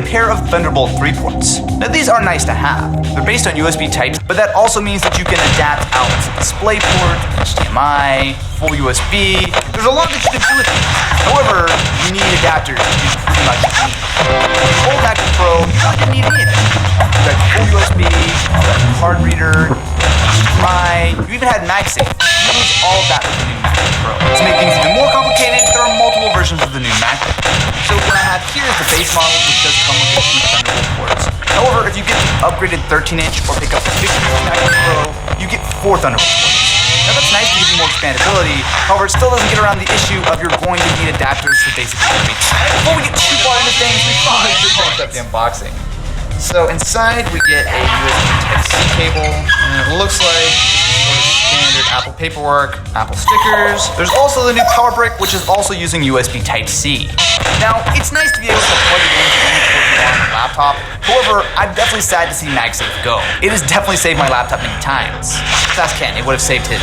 pair of Thunderbolt 3 ports. Now these are nice to have. They're based on USB types, but that also means that you can adapt out to DisplayPort, HDMI, full USB. There's a lot that you can do with these. However, you need adapters to do pretty much anything. With the old MacBook Pro, you didn't need anything. You got full USB, you got card reader, HDMI, you even had MagSafe. You lose all of that with the new MacBook Pro. To make things even more complicated, there are multiple versions of the new MacBook. So what I have here is the base model, which does come with the 2 Thunderbolt ports. However, if you get the upgraded 13-inch or pick up the 15-inch MacBook Pro, you get 4 Thunderbolt ports. Now that's nice to give you more expandability, however it still doesn't get around the issue of you're going to need adapters for basically everything. Before we get too far into things, we probably should finish up the unboxing. So inside we get a USB Type-C cable, and it looks like sort of standard Apple paperwork, Apple stickers. There's also the new power brick, which is also using USB Type-C. Now, it's nice to be able to plug it into any port you want on your laptop. However, I'm definitely sad to see MagSafe go. It has definitely saved my laptop many times. Just ask Ken, it would have saved his.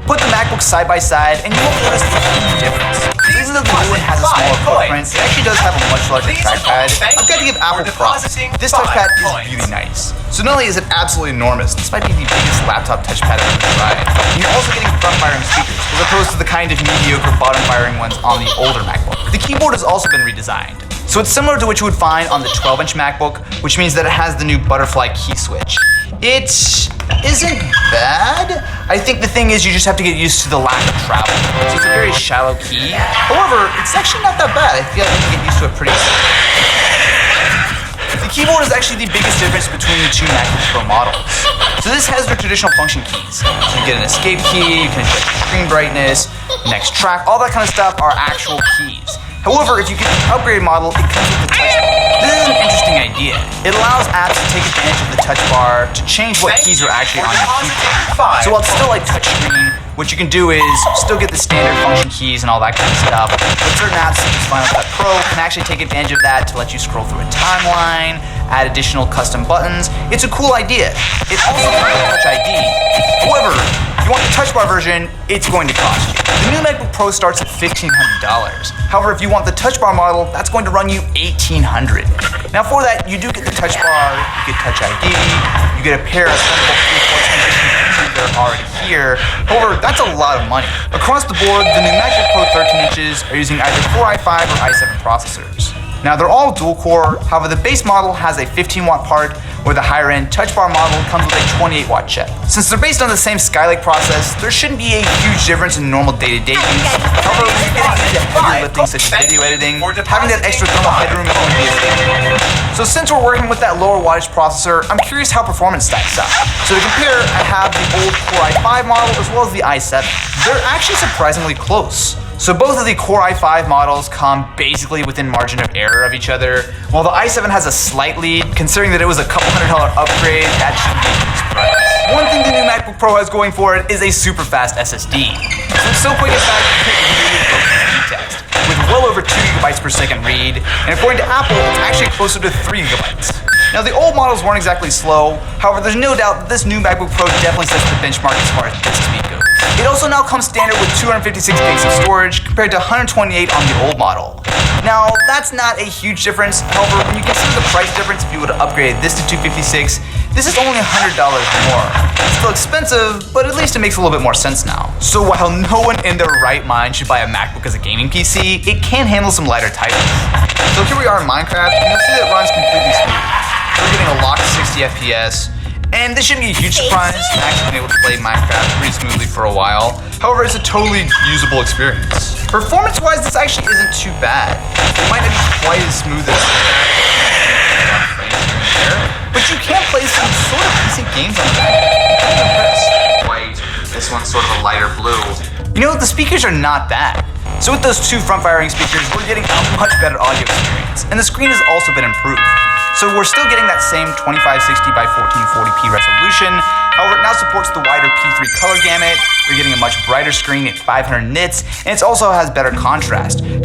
Put the MacBooks side by side, and you won't notice the huge difference. Even though the new one has a smaller footprint, it actually does have a much larger trackpad. I've got to give Apple props. This touchpad is really nice. So not only is it absolutely enormous, this might be the biggest laptop touchpad I've ever tried. And you're also getting front-firing speakers, as opposed to the kind of mediocre bottom-firing ones on the older MacBook. The keyboard has also been redesigned. So it's similar to what you would find on the 12-inch MacBook, which means that it has the new butterfly key switch. It isn't bad. I think the thing is you just have to get used to the lack of travel. So it's a very shallow key. However, it's actually not that bad. I feel like you can get used to it pretty soon. The keyboard is actually the biggest difference between the 2 MacBook Pro models. So this has your traditional function keys. So you get an escape key, you can adjust your screen brightness, next track, all that kind of stuff are actual keys. However, if you get the upgraded model, it comes with the touch bar. This is an interesting idea. It allows apps to take advantage of the touch bar to change what keys are actually on your keyboard. So while it's still like touchscreen, what you can do is still get the standard function keys and all that kind of stuff. But certain apps such as Final Cut Pro can actually take advantage of that to let you scroll through a timeline, add additional custom buttons. It's a cool idea. It also comes with Touch ID. However, if you want the touch bar version, it's going to cost you. The new MacBook Pro starts at $1,500. However, if you want the touch bar model, that's going to run you $1,800. Now for that, you do get the touch bar, you get Touch ID, you get a pair of Thunderbolt 3 ports that are already here. However, that's a lot of money. Across the board, the new MacBook Pro 13 inches are using either Core i5 or i7 processors. Now they're all dual-core, however the base model has a 15-watt part, where the higher-end touch bar model comes with a 28-watt chip. Since they're based on the same Skylake process, there shouldn't be a huge difference in normal day-to-day use. However, when you're getting into heavier lifting such as video editing, having that extra thermal headroom is going to be a thing. So since we're working with that lower wattage processor, I'm curious how performance stacks up. So to compare, I have the old Core i5 model as well as the i7. They're actually surprisingly close. So both of the Core i5 models come basically within margin of error of each other, while the i7 has a slight lead. Considering that it was a couple $100 upgrade, that shouldn't be a huge surprise. One thing the new MacBook Pro has going for it is a super fast SSD. So it's so quick in fact, you can really go speed test, with well over 2 gigabytes per second read, and according to Apple, it's actually closer to 3 gigabytes. Now the old models weren't exactly slow, however there's no doubt that this new MacBook Pro definitely sets the benchmark as far as disk speed goes. It also now comes standard with 256 gigs of storage compared to 128 on the old model. Now that's not a huge difference, however when you consider the price difference if you would have upgraded this to 256, this is only $100 more. It's still expensive, but at least it makes a little bit more sense now. So while no one in their right mind should buy a MacBook as a gaming PC, it can handle some lighter titles. So here we are in Minecraft, and you'll see that it runs completely smooth. We're getting a locked 60 FPS, and this shouldn't be a huge surprise. I'm actually been able to play Minecraft pretty smoothly for a while. However, it's a totally usable experience. Performance-wise, this actually isn't too bad. It might not be quite as smooth as but you can play some sort of decent games on the white. This one's sort of a lighter blue. You know, the speakers are not bad. So with those 2 front-firing speakers, we're getting a much better audio experience, and the screen has also been improved. So we're still getting that same 2560 by 1440p resolution. However, it now supports the wider P3 color gamut. We're getting a much brighter screen at 500 nits, and it also has better contrast.